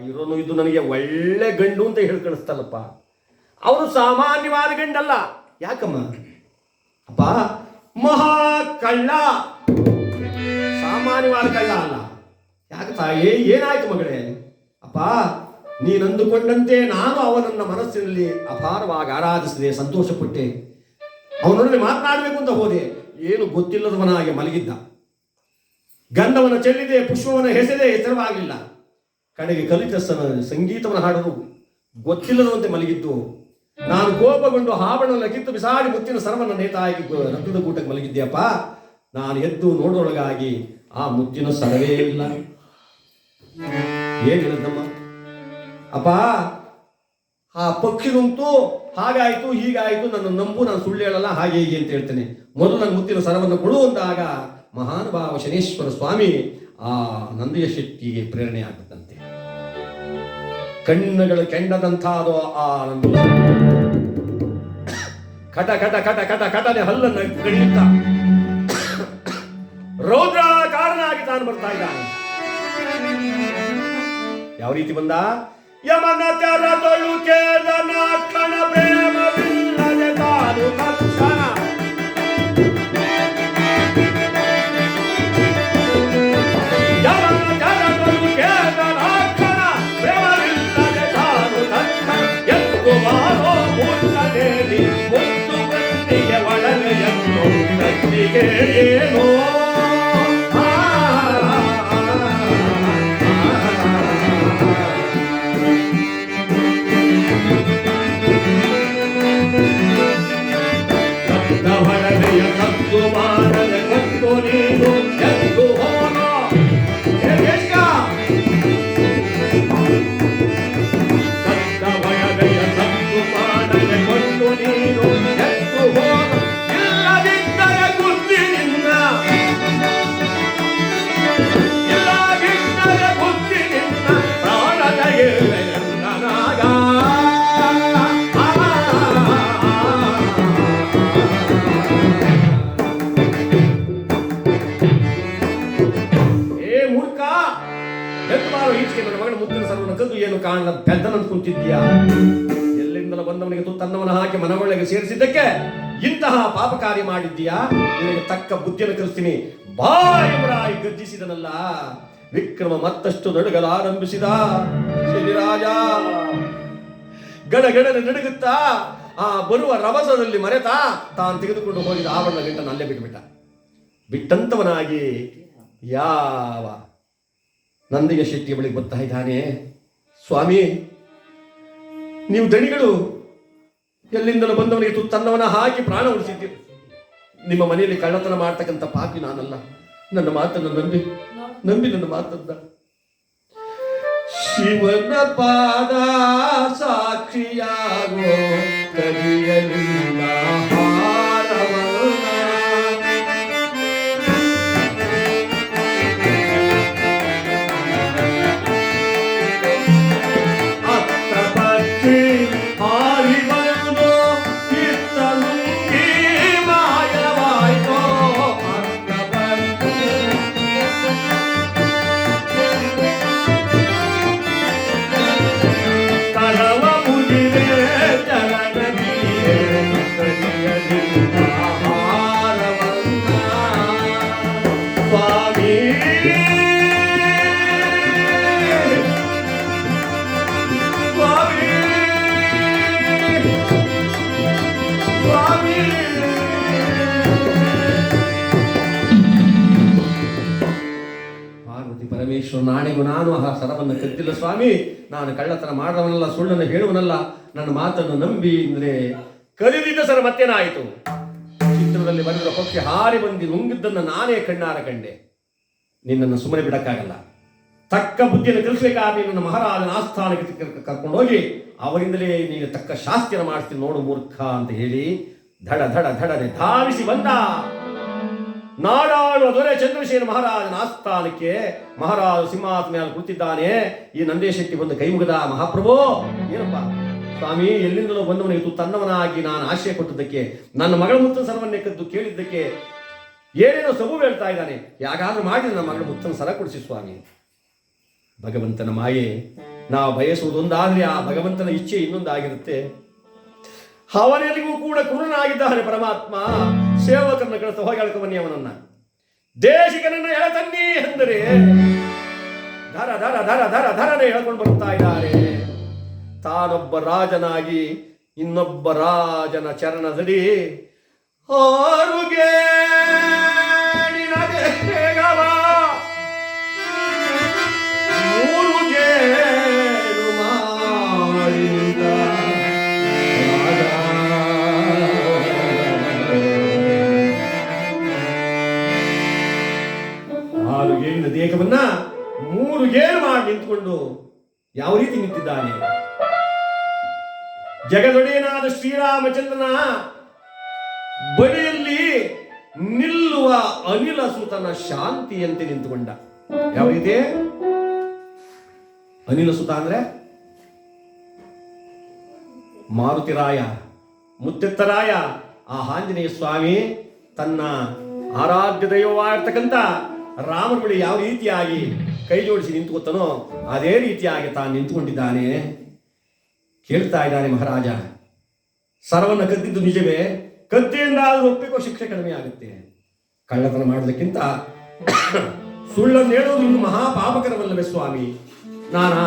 ಇರೋನು ಇದು ನನಗೆ ಒಳ್ಳೆ ಗಂಡು ಅಂತ ಹೇಳಿ ಕಳಿಸ್ತಲ್ಲಪ್ಪ. ಅವರು ಸಾಮಾನ್ಯವಾದ ಗಂಡಲ್ಲ. ಯಾಕಮ್ಮ? ಅಪ್ಪ ಮಹಾ ಕಳ್ಳ, ಸಾಮಾನ್ಯವಾದ ಕಳ್ಳ ಅಲ್ಲ. ಯಾಕ ತಾಯಿ, ಏನಾಯ್ತು ಮಗಳೇ? ಅಪ್ಪ ನೀನಂದುಕೊಂಡಂತೆ ನಾನು ಅವನನ್ನ ಮನಸ್ಸಿನಲ್ಲಿ ಅಪಾರವಾಗಿ ಆರಾಧಿಸಿದೆ, ಸಂತೋಷಪಟ್ಟೆ. ಅವನೊಡನೆ ಮಾತನಾಡಬೇಕು ಅಂತ ಹೋದೆ. ಏನು ಗೊತ್ತಿಲ್ಲದವನಾಗಿ ಮಲಗಿದ್ದ. ಗಂಧವನ್ನು ಚೆಲ್ಲಿದೆ, ಪುಷ್ಪವನ್ನು ಹೆಸೆದೆ, ಎಚ್ಚರವಾಗಿಲ್ಲ. ಕಡೆಗೆ ಕಲಿತ ಸಂಗೀತವನ್ನು ಹಾಡಲು ಗೊತ್ತಿಲ್ಲದಂತೆ ಮಲಗಿದ್ದು. ನಾನು ಕೋಪಗೊಂಡು ಹಾಬಣವನ್ನು ಕಿತ್ತು ಬಿಸಾಡಿ ಮುತ್ತಿನ ಸರವನ್ನು ನೇತಾಗಿ ರಕ್ತದ ಕೂಟಕ್ಕೆ ಮಲಗಿದ್ದೆಯಪ್ಪ. ನಾನು ಎದ್ದು ನೋಡೊಳಗಾಗಿ ಆ ಮುತ್ತಿನ ಸರವೇ ಇಲ್ಲ. ಏನಿಲ್ಲದಮ್ಮ ಅಪ್ಪ, ಆ ಪಕ್ಷಿ ನುಂಟು, ಹಾಗಾಯ್ತು ಹೀಗಾಯ್ತು, ನನ್ನ ನಂಬು, ನಾನು ಸುಳ್ಳು ಹೇಳಲ್ಲ, ಹಾಗೆ ಹೀಗೆ ಅಂತ ಹೇಳ್ತೇನೆ. ಮೊದಲು ನನ್ನ ಮುತ್ತಿನ ಸರವನ್ನು ಕೊಡುವಂತಾಗ ಮಹಾನುಭಾವ ಶನೇಶ್ವರ ಸ್ವಾಮಿ ಆ ನಂದಿಯ ಶೆಟ್ಟಿಗೆ ಪ್ರೇರಣೆ ಆಗುತ್ತಂತೆ. ಕಣ್ಣುಗಳು ಕೆಂಡದಂತಾದೋ ಆ ನಂದಿಯ ಕಟ ಕಟ ಕಟ ಕಟ ಕಟನೆ ಹಲ್ಲನ್ನು ಕಡಿಯುತ್ತ ರೌದ್ರ ಕಾರಣನಾಗಿ ತಾನು ಬರ್ತಾ ಇದ್ದಾನೆ. ಯಾವ ರೀತಿ ಬಂದ? ಯಮನ ತೆರದೊಳು ಕೇದನ ಕ್ಷಣ ಪ್ರೇಮವಿಲ್ಲದೆ ತಾನು ತಕ್ಷಣ ಯಮನ ತೆರದೊಳು ಕೇದನ ಕ್ಷಣ ಪ್ರೇಮವಿಲ್ಲದೆ ತಾನು ತಕ್ಷಣ ಎದ್ದು ಬಾರೋ ಮುಟ್ಟದೇನಿ ಮುತ್ತು ಗಂಟಿಗೆ ಒಳಗೆಯನ್ನು ಗಂಟಿಗೆ ಏನೋ ಏನು ಕಾರಣ ಪೆದ್ದನಂತ ಕುಂತಿದ್ದೀಯಾ? ಎಲ್ಲಿಂದಲೂ ಬಂದವನಿಗೆ ತನ್ನವನ ಹಾಕಿ ಮನಗೊಳ್ಳೆಗೆ ಸೇರಿಸಿದ್ದಕ್ಕೆ ಇಂತಹ ಪಾಪ ಕಾರ್ಯ ಮಾಡಿದ್ದೀಯಾ? ನಿನಗೆ ತಕ್ಕ ಬುದ್ಧಿಯನ್ನು ಕಲಿಸ್ತೀನಿ. ಬಾಯಿ ಗರ್ಜಿಸಿದನಲ್ಲ ವಿಕ್ರಮ ಮತ್ತಷ್ಟು ನಡುಗಲಾರಂಭಿಸಿದ. ಶ್ರೀರಾಜ ಗಡಗಡನೆ ನಡುಗುತ್ತಾ ಆ ಬರುವ ರಭಸದಲ್ಲಿ ಮರೆತಾ ತಾನು ತೆಗೆದುಕೊಂಡು ಹೋಗಿದ ಆವರಣ ಗಂಟನ್ನು ಅಲ್ಲೇ ಬಿಟ್ಟಂತವನಾಗಿ ಯಾವ ನಂದಿಯ ಶೆಟ್ಟಿಯ ಬಳಿಗೆ ಬರ್ತಾ ಇದ್ದಾನೆ. ಸ್ವಾಮಿ, ನೀವು ದಣಿಗಳು ಎಲ್ಲಿಂದಲೂ ಬಂದವನಿಗೆ ತನ್ನವನ ಹಾಕಿ ಪ್ರಾಣ ಉಳಿಸಿದ್ದೀರಿ. ನಿಮ್ಮ ಮನೆಯಲ್ಲಿ ಕಳ್ಳತನ ಮಾಡ್ತಕ್ಕಂಥ ಪಾಪಿ ನಾನಲ್ಲ. ನನ್ನ ಮಾತನ್ನು ನಂಬಿ ನನ್ನ ಮಾತನ್ನ ಶಿವನ ಪಾದ ಸಾಕ್ಷಿಯಾಗೋ ಕಲಿಯಲಿಲ್ಲ ಪರಮೇಶ್ವರ ನಾಣಿಗೂ ನಾನು ಆ ಸರವನ್ನು ಕದ್ದಿಲ್ಲ ಸ್ವಾಮಿ, ನಾನು ಕಳ್ಳತನ ಮಾಡವನಲ್ಲ, ಸುಳ್ಳನ್ನು ಹೇಳುವನಲ್ಲ, ನನ್ನ ಮಾತನ್ನು ನಂಬಿ ಅಂದರೆ ಕದಿದಿದ್ದ ಸರ ಮತ್ತೇನಾಯಿತು? ಚಿತ್ರದಲ್ಲಿ ಬಂದಿರೋ ಪಕ್ಷಿ ಹಾರಿ ಬಂದು ನುಂಗಿದ್ದನ್ನು ನಾನೇ ಕಣ್ಣಾರ ಕಂಡೆ. ನಿನ್ನನ್ನು ಸುಮ್ಮನೆ ಬಿಡಕ್ಕಾಗಲ್ಲ. ತಕ್ಕ ಬುದ್ಧಿಯನ್ನು ಕಲಿಸಬೇಕಾದ್ರೆ ನನ್ನ ಮಹಾರಾಜನ ಆಸ್ಥಾನಕ್ಕೆ ಕರ್ಕೊಂಡೋಗಿ ಅವರಿಂದಲೇ ನೀನು ತಕ್ಕ ಶಾಸ್ತಿಯನ್ನು ಮಾಡಿಸ್ತೀನಿ ನೋಡು ಮೂರ್ಖ ಅಂತ ಹೇಳಿ ಧಡ ಧಡ ಧಡನೆ ಧಾವಿಸಿ ಬಂದ. ನಾಡಾಳುವ ದೊರೆ ಚಂದ್ರಸೇನ ಮಹಾರಾಜನ ಆಸ್ಥಾನಕ್ಕೆ ಮಹಾರಾಜ ಸಿಂಹಾಸನ ಮೇಲೆ ಕುಳಿತಿದ್ದಾನೆ. ಈ ನಂದೇಶಕ್ಕೆ ಬಂದು ಕೈ ಮುಗಿದ, ಮಹಾಪ್ರಭು ಏನಪ್ಪ ಸ್ವಾಮಿ, ಎಲ್ಲಿಂದಲೂ ಬಂದವನಿಗೆ ತನ್ನವನಾಗಿ ನಾನು ಆಶ್ರಯ ಕೊಟ್ಟದ್ದಕ್ಕೆ, ನನ್ನ ಮಗಳ ಮುತ್ತನ ಸರವನ್ನೇ ಕದ್ದು ಕೇಳಿದ್ದಕ್ಕೆ ಏನೇನೋ ಸಬು ಹೇಳ್ತಾ ಇದ್ದಾನೆ. ಯಾಗಾದ್ರೂ ಮಾಡಿ ನನ್ನ ಮಗಳ ಮುತ್ತನ ಸರ ಕೊಡಿಸಿ ಸ್ವಾಮಿ. ಭಗವಂತನ ಮಾಯೆ, ನಾವು ಬಯಸುವುದೊಂದಾದ್ರೆ ಆ ಭಗವಂತನ ಇಚ್ಛೆ ಇನ್ನೊಂದಾಗಿರುತ್ತೆ. ಅವನೆಲ್ಲಿಗೂ ಕೂಡ ಕ್ರೂರನಾಗಿದ್ದಾನೆ ಪರಮಾತ್ಮ. ಸೇವಕರನ್ನ ಕಳಿಸ ಹೋಗಿ ಬನ್ನಿ ಅವನನ್ನ. ದೇಶಿಕನನ್ನ ಎಳತನ್ನಿ ಎಂದರೆ ಧರ ಧರ ಧರ ಧರ ಧರನೆ ಹೇಳ್ಕೊಂಡು ಬರ್ತಾ ಇದ್ದಾರೆ. ತಾನೊಬ್ಬ ರಾಜನಾಗಿ ಇನ್ನೊಬ್ಬ ರಾಜನ ಚರಣದಲ್ಲಿ ಆರುಗೆ ದೇಹವನ್ನ 3 ಗೇರು ಮಾಡಿ ನಿಂತುಕೊಂಡು ಯಾವ ರೀತಿ ನಿಂತಿದ್ದಾನೆ? ಜಗದೊಡೆಯನಾದ ಶ್ರೀರಾಮಚಂದ್ರನ ಬಳಿಯಲ್ಲಿ ನಿಲ್ಲುವ ಅನಿಲ ಸುತನ ಶಾಂತಿಯಂತೆ ನಿಂತುಕೊಂಡ. ಯಾವ ರೀತಿ? ಅನಿಲ ಸುತ ಅಂದ್ರೆ ಮಾರುತಿರಾಯ, ಮುತ್ತೆತ್ತರಾಯ, ಆ ಆಂಜನೇಯ ಸ್ವಾಮಿ ತನ್ನ ಆರಾಧ್ಯ ದೈವವಾಗಿರ್ತಕ್ಕಂಥ ರಾಮನ ಬಳಿ ಯಾವ ರೀತಿಯಾಗಿ ಕೈ ಜೋಡಿಸಿ ನಿಂತುಕೊತಾನೋ ಅದೇ ರೀತಿಯಾಗಿ ತಾನು ನಿಂತುಕೊಂಡಿದ್ದಾನೆ. ಕೇಳ್ತಾ ಇದ್ದಾನೆ ಮಹಾರಾಜ, ಸರವನ್ನು ಕದ್ದಿದ್ದು ನಿಜವೇ? ಕದ್ದೆಯಿಂದಾದರೂ ಒಪ್ಪಿಕೋ, ಶಿಕ್ಷೆ ಕಡಿಮೆ ಆಗುತ್ತೆ. ಕಳ್ಳತನ ಮಾಡೋದಕ್ಕಿಂತ ಸುಳ್ಳನ್ನು ಹೇಳೋದು ಇನ್ನು ಮಹಾಪಾಪಕರವಲ್ಲವೇ ಸ್ವಾಮಿ? ನಾನಾ